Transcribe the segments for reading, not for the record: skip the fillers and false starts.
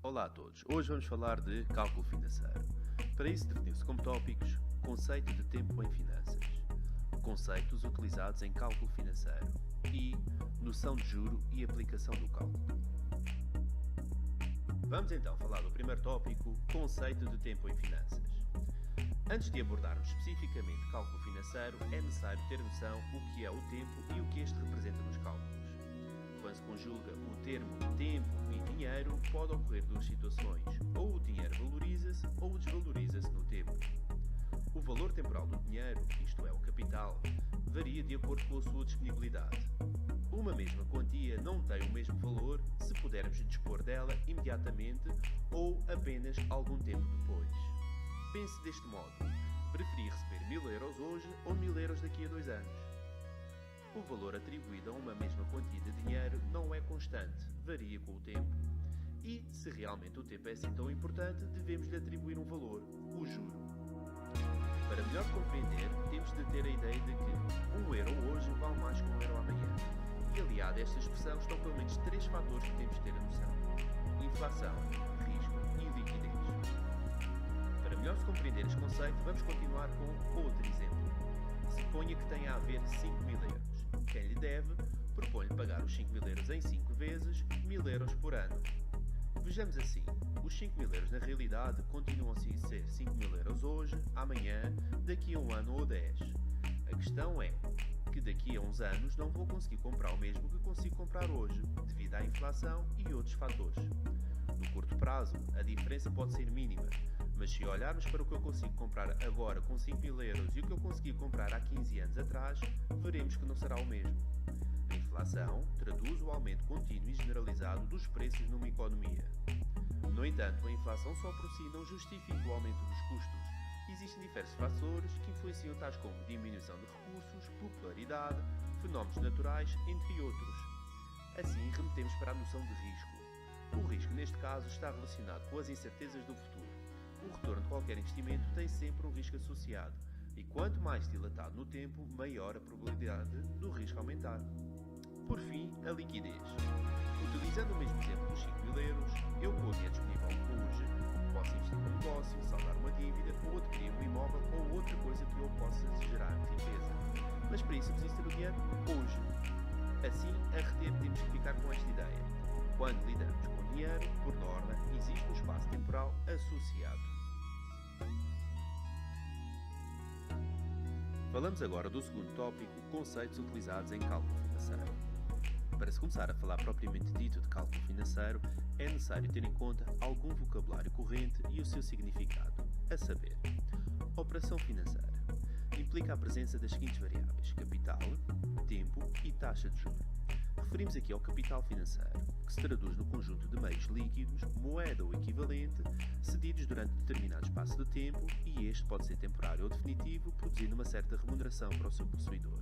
Olá a todos, hoje vamos falar de cálculo financeiro. Para isso definiu-se como tópicos conceito de tempo em finanças, conceitos utilizados em cálculo financeiro e noção de juro e aplicação do cálculo. Vamos então falar do primeiro tópico, conceito de tempo em finanças. Antes de abordarmos especificamente cálculo financeiro, é necessário ter noção o que é o tempo e o que este representa nos cálculos. Quando se conjuga o termo tempo e dinheiro, pode ocorrer duas situações, ou o dinheiro valoriza-se ou desvaloriza-se no tempo. O valor temporal do dinheiro, isto é, o capital, varia de acordo com a sua disponibilidade. Uma mesma quantia não tem o mesmo valor se pudermos dispor dela imediatamente ou apenas algum tempo depois. Pense deste modo: preferi receber 1000 euros hoje ou 1000 euros daqui a 2 anos? O valor atribuído a uma mesma quantia de dinheiro não é constante, varia com o tempo. E, se realmente o tempo é assim tão importante, devemos-lhe atribuir um valor, o juro. Para melhor compreender, temos de ter a ideia de que 1 euro hoje vale mais que 1 euro amanhã. E aliado a esta expressão estão pelo menos 3 fatores que temos de ter a noção: inflação, risco e liquidez. Para melhor se compreender este conceito, vamos continuar com outro exemplo. Suponha que tenha a haver 5.000 euros. Quem lhe deve, propõe-lhe pagar os 5.000 euros em 5 vezes, 1.000 euros por ano. Vejamos assim, os 5.000 euros na realidade continuam a ser 5.000 euros hoje, amanhã, daqui a um ano ou 10. A questão é que daqui a uns anos não vou conseguir comprar o mesmo que consigo comprar hoje, devido à inflação e outros fatores. No curto prazo, a diferença pode ser mínima, mas se olharmos para o que eu consigo comprar agora com 5.000 euros e o que eu consegui comprar há 15 anos atrás, veremos que não será o mesmo. A inflação traduz o aumento contínuo e generalizado dos preços numa economia. No entanto, a inflação só por si não justifica o aumento dos custos. Existem diversos fatores que influenciam tais como diminuição de recursos, popularidade, fenómenos naturais, entre outros. Assim, remetemos para a noção de risco. O risco, neste caso, está relacionado com as incertezas do futuro. O retorno de qualquer investimento tem sempre um risco associado, e quanto mais dilatado no tempo, maior a probabilidade do risco aumentar. Por fim, a liquidez. Utilizando o mesmo exemplo dos 5.000 euros, eu com o dinheiro disponível hoje, posso investir num negócio, saldar uma dívida, ou adquirir um imóvel ou outra coisa que eu possa gerar riqueza. Mas para isso preciso ter o dinheiro hoje. Assim, a reter temos que ficar com esta ideia. Quando lidamos com dinheiro, por norma, existe um espaço temporal associado. Falamos agora do segundo tópico, conceitos utilizados em cálculo financeiro. Para se começar a falar propriamente dito de cálculo financeiro, é necessário ter em conta algum vocabulário corrente e o seu significado, a saber: operação financeira implica a presença das seguintes variáveis: capital, tempo e taxa de juros. Referimos aqui ao capital financeiro, que se traduz no conjunto de meios líquidos, moeda ou equivalente, cedidos durante determinado espaço de tempo, e este pode ser temporário ou definitivo, produzindo uma certa remuneração para o seu possuidor.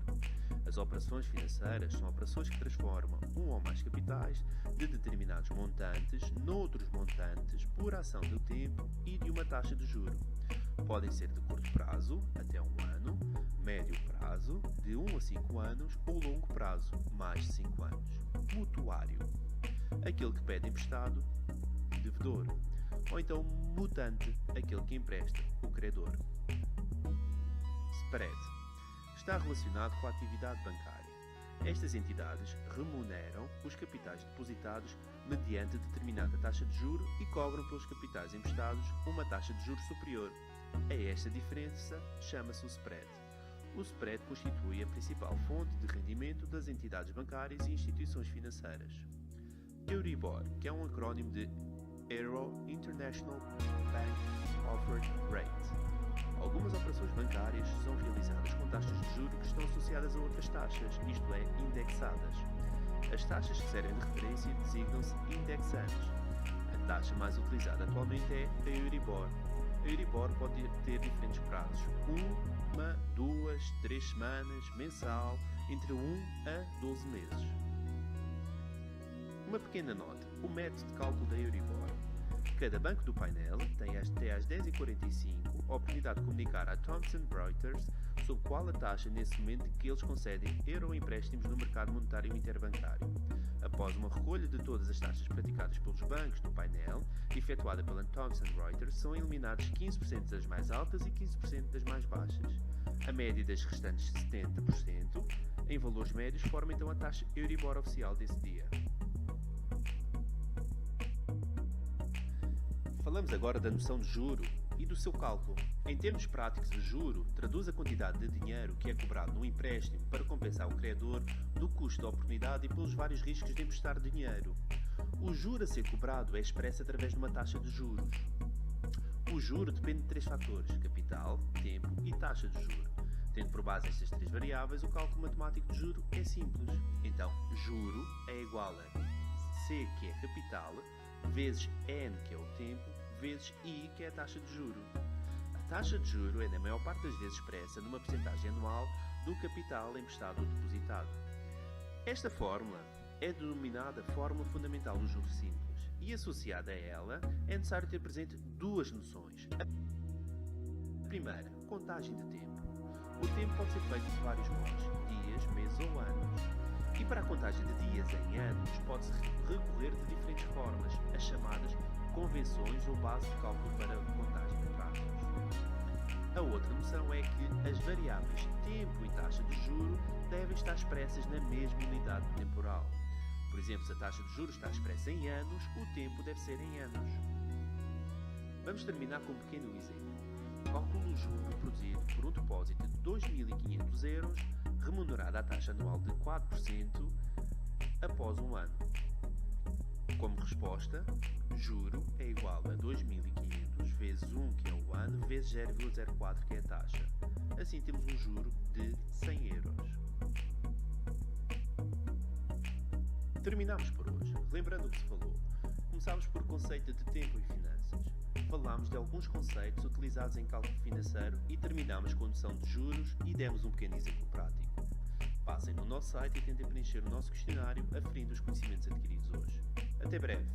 As operações financeiras são operações que transformam um ou mais capitais de determinados montantes noutros montantes por ação do tempo e de uma taxa de juro. Podem ser de curto prazo, até 1 ano, médio prazo, de 1 a 5 anos, ou longo prazo, mais de 5 anos. Mutuário, aquele que pede emprestado, devedor, ou então mutante, aquele que empresta, o credor. Spread, está relacionado com a atividade bancária. Estas entidades remuneram os capitais depositados mediante determinada taxa de juro e cobram pelos capitais emprestados uma taxa de juros superior. A esta diferença chama-se o spread. O spread constitui a principal fonte de rendimento das entidades bancárias e instituições financeiras. Euribor, que é um acrónimo de Euro International Bank Offered Rate. Algumas operações bancárias são realizadas com taxas de juros que estão associadas a outras taxas, isto é, indexadas. As taxas que servem de referência designam-se indexantes. A taxa mais utilizada atualmente é a Euribor. A Euribor pode ter diferentes prazos: 1, 2, 3 semanas, mensal, entre 1 a 12 meses. Uma pequena nota: o método de cálculo da Euribor. Cada banco do painel tem até às 10h45 a oportunidade de comunicar à Thomson Reuters sobre qual a taxa nesse momento que eles concedem euro empréstimos no mercado monetário interbancário. Após uma recolha de todas as taxas praticadas pelos bancos no painel, efetuada pela Thomson Reuters, são eliminados 15% das mais altas e 15% das mais baixas. A média das restantes 70%, em valores médios, forma então a taxa Euribor oficial desse dia. Falamos agora da noção de juro e do seu cálculo. Em termos práticos, o juro traduz a quantidade de dinheiro que é cobrado no empréstimo para compensar o credor do custo da oportunidade e pelos vários riscos de emprestar dinheiro. O juro a ser cobrado é expresso através de uma taxa de juros. O juro depende de 3 fatores: capital, tempo e taxa de juro. Tendo por base estas 3 variáveis, o cálculo matemático de juro é simples. Então, juro é igual a C, que é capital, vezes N, que é o tempo, vezes I, que é a taxa de juro. A taxa de juro é, na maior parte das vezes, expressa numa percentagem anual do capital emprestado ou depositado. Esta fórmula é denominada Fórmula Fundamental do Juro Simples e, associada a ela, é necessário ter presente 2 noções. A primeira, contagem de tempo. O tempo pode ser feito de vários modos: dias, meses ou anos. E para a contagem de dias em anos, pode-se recorrer de diferentes formas, as chamadas convenções ou base de cálculo para a contagem de prazos. A outra noção é que as variáveis tempo e taxa de juro devem estar expressas na mesma unidade temporal. Por exemplo, se a taxa de juros está expressa em anos, o tempo deve ser em anos. Vamos terminar com um pequeno exemplo. Calcule o juro produzido por um depósito de 2.500 euros, remunerado à taxa anual de 4% após um ano. Como resposta, juro é igual a 2.500 vezes 1, que é o ano, vezes 0,04, que é a taxa. Assim temos um juro de 100 euros. Terminamos por hoje. Lembrando o que se falou, começámos por conceito de tempo e finanças. Falámos de alguns conceitos utilizados em cálculo financeiro e terminámos com a noção de juros e demos um pequeno exemplo prático. Passem no nosso site e tentem preencher o nosso questionário aferindo os conhecimentos adquiridos hoje. Até breve!